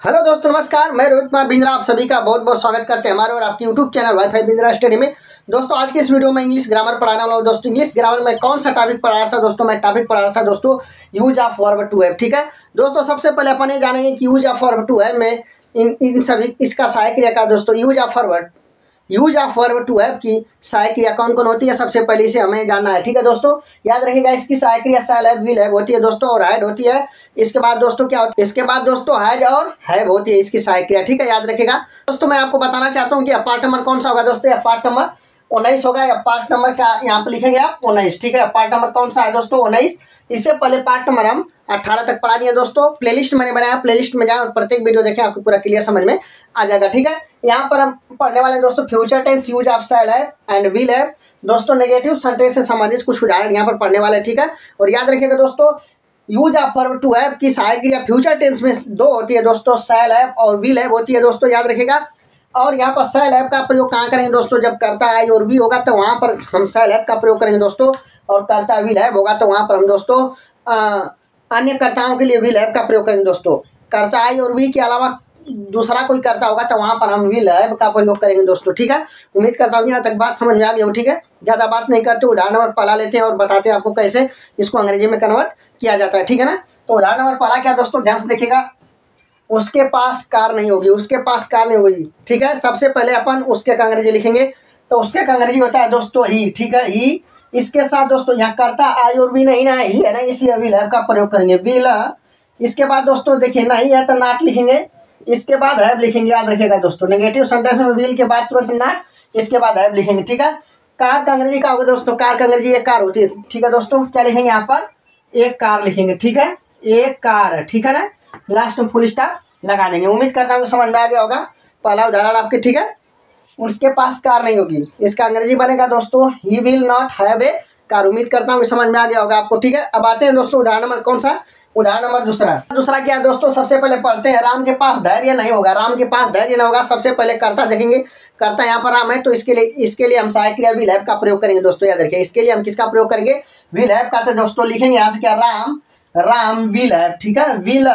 Hello दोस्तों, नमस्कार। मैं रोहित कुमार बिंद्रा आप सभी का बहुत बहुत स्वागत करते हैं हमारे और आपके YouTube channel wifi Bindra study में। दोस्तों आज की इस वीडियो में इंग्लिश ग्रामर पढ़ाने वाला हूं। दोस्तों इंग्लिश ग्रामर में कौन सा टॉपिक पढ़ा रहा था दोस्तों? मैं टॉपिक पढ़ा रहा था दोस्तों use of verb to have. ठीक है दोस्तों, सबसे पहले अपन ये जानेंगे कि use of verb to have में इन सभी इसका सहायक क्रिया का दोस्तों use of verb to have की सहायक क्रिया कौन कौन होती है, सबसे पहले इसे हमें जानना है। ठीक है दोस्तों, याद रखिएगा इसकी सहायक क्रिया शैल हैव विल हैव होती है दोस्तों, और हैड होती है। इसके बाद दोस्तों क्या होती है? इसके बाद दोस्तों हैज और हैव होती है इसकी सहायक क्रिया। ठीक है, याद रखिएगा दोस्तों। मैं आपको बताना चाहता हूँ कि पार्ट नंबर कौन सा होगा दोस्तों? पार्ट नंबर 19 होगा। या पार्ट नंबर का यहाँ पे लिखेंगे आप 19। ठीक है, पार्ट नंबर कौन सा है दोस्तों? 19। इससे पहले पार्ट नंबर हम 18 तक पढ़ा दिए दोस्तों। प्लेलिस्ट मैंने बनाया, प्लेलिस्ट में जाए और प्रत्येक वीडियो देखें, आपको पूरा क्लियर समझ में आ जाएगा। ठीक है, यहाँ पर हम पढ़ने वाले दोस्तों future tense use of shall have and will have दोस्तों नेगेटिव सेंटेंस से संबंधित कुछ उदाहरण यहाँ पर पढ़ने वाले। ठीक है, और याद रखिएगा दोस्तों use of verb to have की सहायक क्रिया फ्यूचर टेंस में दो होती है दोस्तों, शैल हैव और विल हैव होती है दोस्तों, याद रखिएगा। और यहाँ पर शैल हैव का प्रयोग कहाँ करेंगे दोस्तों? जब करता है और भी होगा तो वहाँ पर हम शैल हैव का प्रयोग करेंगे दोस्तों, और करता विल हैव होगा तो वहाँ पर हम दोस्तों अन्य कर्ताओं के लिए विल हैव का प्रयोग करेंगे दोस्तों। करता है और भी के अलावा दूसरा कोई करता होगा तो वहाँ पर हम विल हैव का प्रयोग करेंगे दोस्तों। ठीक है, उम्मीद करता हूँ यहाँ तक बात समझ में आ गई हो। ठीक है, ज़्यादा बात नहीं करते, उदाहरण नंबर पढ़ा लेते हैं और बताते हैं आपको कैसे इसको अंग्रेजी में कन्वर्ट किया जाता है। ठीक है ना, तो उदाहरण नंबर पढ़ा क्या दोस्तों? ध्यान से देखिएगा। उसके पास कार नहीं होगी, उसके पास कार नहीं होगी। ठीक है, सबसे पहले अपन उसके का अंग्रेजी लिखेंगे, तो उसके का अंग्रेजी होता है दोस्तों ही। ठीक है, ही। इसके साथ दोस्तों यहाँ करता आई और भी नहीं ना, ही है ना, इसलिए विल हैव का प्रयोग करेंगे, विल। इसके बाद दोस्तों देखिए नहीं है तो नॉट लिखेंगे, इसके बाद हैव लिखेंगे। याद रखिएगा दोस्तों नेगेटिव सेंटेंस में विल के बाद तुरंत नॉट, इसके बाद हैव लिखेंगे। ठीक है, कार का अंग्रेजी क्या होगा दोस्तों? कार का अंग्रेजी एक कार होती है। ठीक है दोस्तों, क्या लिखेंगे यहाँ पर? एक कार लिखेंगे। ठीक है, एक कार। ठीक है ना, लास्ट में फुल स्टॉप लगा देंगे। उम्मीद करता हूँ समझ में आ गया होगा पहला उदाहरण आपके। ठीक है, उसके पास कार नहीं होगी, इसका अंग्रेजी बनेगा दोस्तों he will not have a car. उम्मीद करता हूँ समझ में आ गया होगा आपको। ठीक है, अब आते हैं दोस्तों उदाहरण नंबर कौन सा? उदाहरण नंबर दूसरा क्या है दोस्तों? सबसे पहले पढ़ते हैं। राम के पास धैर्य नहीं होगा, राम के पास धैर्य नहीं होगा। सबसे पहले कर्ता देखेंगे, कर्ता यहाँ पर राम है, तो इसके लिए हम सहायक क्रिया विल हैव का प्रयोग करेंगे दोस्तों। याद रखिए इसके लिए हम किसका प्रयोग करेंगे? विल हैव का। तो दोस्तों लिखेंगे यहाँ से क्या? Ram will have. ठीक है, विल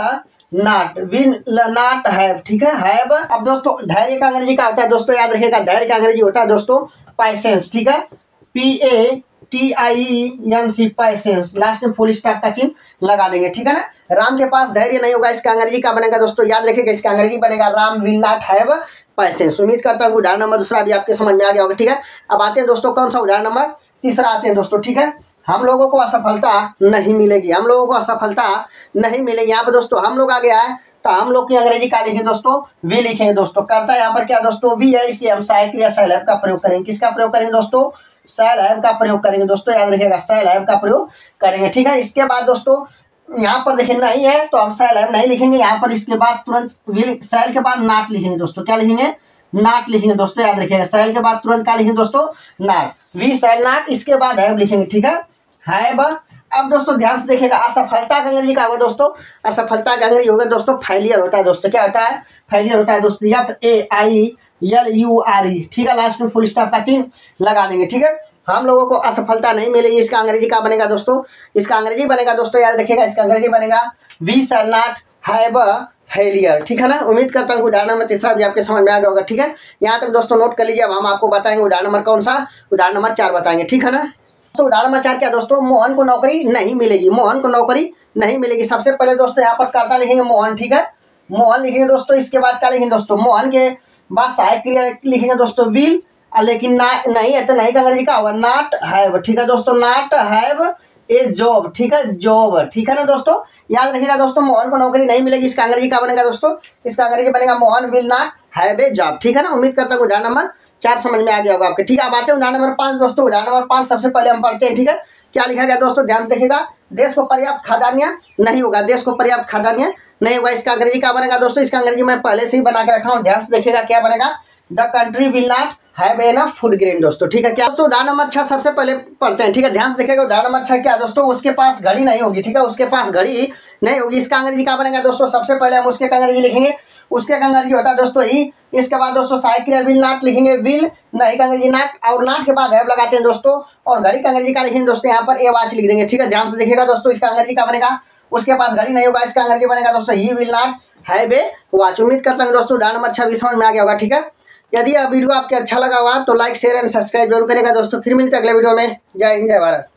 नॉट हैव। ठीक है, हैव। अब दोस्तों धैर्य का अंग्रेजी क्या होता है दोस्तों? याद रखिएगा धैर्य का अंग्रेजी होता है दोस्तों पैसेंस। ठीक है, PATIENC पैसेंस। लास्ट में फुल स्टॉप का चिन्ह लगा देंगे। ठीक है ना, राम के पास धैर्य नहीं होगा, इसका अंग्रेजी क्या बनेगा दोस्तों? याद रखिएगा इसका अंग्रेजी बनेगा Ram will not have patience. उम्मीद करता हूँ उदाहरण नंबर दूसरा भी आपके समझ में आ गया होगा। ठीक है, अब आते हैं दोस्तों कौन सा? उदाहरण नंबर तीसरा आते हैं दोस्तों। ठीक है, हम लोगों को असफलता नहीं मिलेगी, हम लोगों को असफलता नहीं मिलेगी। यहाँ पर दोस्तों हम लोग आ गया है, तो हम लोग की अंग्रेजी क्या लिखेंगे दोस्तों? वी लिखेंगे दोस्तों। करता है यहाँ पर क्या दोस्तों? वी है, इसलिए हम सहायक क्रिया शैल हैव का प्रयोग करेंगे। किसका प्रयोग करेंगे दोस्तों? शैल हैव का प्रयोग करेंगे दोस्तों। याद रखिएगा शैल हैव का प्रयोग करेंगे। ठीक है, इसके बाद दोस्तों यहाँ पर देखिए नहीं है तो हम शैल हैव नहीं लिखेंगे। यहाँ पर इसके बाद तुरंत विल, शैल के बाद नॉट लिखेंगे दोस्तों। क्या लिखेंगे? नॉट लिखेंगे दोस्तों। याद रखिएगा शैल के बाद तुरंत क्या लिखेंगे दोस्तों? नॉट। वी शैल नॉट, इसके बाद हैव लिखेंगे। ठीक है, हैव। अब दोस्तों ध्यान से देखिएगा असफलता का अंग्रेजी क्या होगा दोस्तों? असफलता का अंग्रेजी होगा दोस्तों फेलियर होता है दोस्तों। क्या होता है? फेलियर होता है दोस्तों। FAILURE। ठीक है, लास्ट में फुल स्टॉप का चिन्ह लगा देंगे। ठीक है, हम लोगों को असफलता नहीं मिलेगी, इसका अंग्रेजी क्या बनेगा दोस्तों? इसका अंग्रेजी बनेगा दोस्तों, याद रखिएगा इसका अंग्रेजी बनेगा we shall not have a failure. ठीक है ना, उम्मीद करता हूँ उदाहरण नंबर तीसरा भी आपके समझ में आ गया होगा। ठीक है, यहाँ तक दोस्तों नोट कर लीजिए। अब हम आपको बताएंगे उदाहरण नंबर कौन सा? उदाहरण नंबर 4 बताएंगे। ठीक है ना, तो उदाहरण नंबर 4 क्या दोस्तों? मोहन को नौकरी नहीं मिलेगी, मोहन को नौकरी नहीं मिलेगी। सबसे पहले दोस्तों यहाँ पर कर्ता लिखेंगे मोहन। ठीक है, मोहन लिखेंगे दोस्तों। इसके बाद क्या लिखेंगे दोस्तों? मोहन के बाद सहायक क्रिया लिखेंगे दोस्तों विल, लेकिन नहीं है तो नहीं का अंग्रेजी क्या होगा? Not have. ठीक है दोस्तों, नॉट हैव ए जॉब। ठीक है, जॉब। ठीक है ना दोस्तों, याद रखिएगा दोस्तों मोहन को नौकरी नहीं मिलेगी, इसका अंग्रेजी क्या बनेगा दोस्तों? इसका अंग्रेजी बनेगा Mohan will not have a job. ठीक है ना, उम्मीद करता हूँ उदाहरण नंबर 4 समझ में आ गया होगा आपके। ठीक है, अब आते हैं उदाहरण नंबर 5 दोस्तों। उदाहरण नंबर 5 सबसे पहले हम पढ़ते हैं। ठीक है, क्या लिखा गया दोस्तों? ध्यान से देखिएगा। देश को पर्याप्त खाद्यान्न नहीं होगा, देश को पर्याप्त खाद्यान्न नहीं होगा, इसका अंग्रेजी क्या बनेगा दोस्तों? इसका अंग्रेजी मैं पहले से ही बना के रखा हूँ, ध्यान से देखिएगा क्या बनेगा? The country will not have enough food grain दोस्तों। ठीक है, क्या दोस्तों उदाहरण नंबर 6 सबसे पहले पढ़ते हैं। ठीक है, ध्यान से देखिएगा उदाहरण नंबर 6 क्या दोस्तों? उसके पास घड़ी नहीं होगी। ठीक है, उसके पास घड़ी नहीं होगी, इसका अंग्रेजी क्या बनेगा दोस्तों? सबसे पहले हम उसके अंग्रेजी लिखेंगे, उसके का अंग्रेजी होता है दोस्तों ही। इसके बाद दोस्तों सहायक क्रिया विल नॉट लिखेंगे, विल नहीं का अंग्रेजी नॉट, और नॉट के बाद हैव लगाते हैं दोस्तों। और घड़ी का अंग्रेजी क्या लिखेंगे दोस्तों? यहाँ पर ए वॉच लिख देंगे। ठीक है, ध्यान से देखिएगा दोस्तों, इसका अंग्रेजी क्या बनेगा? उसके पास घड़ी नहीं होगा, इसका अंग्रेजी बनेगा दोस्तों he will not have a watch. उम्मीद करता हूँ दोस्तों उदाहरण नंबर 26 समझ में आ गया होगा। ठीक है, यदि यह वीडियो आपके अच्छा लगा होगा तो लाइक शेयर एंड सब्सक्राइब जरूर करेगा दोस्तों। फिर मिलते हैं अगले वीडियो में। जय हिंद, जय भारत।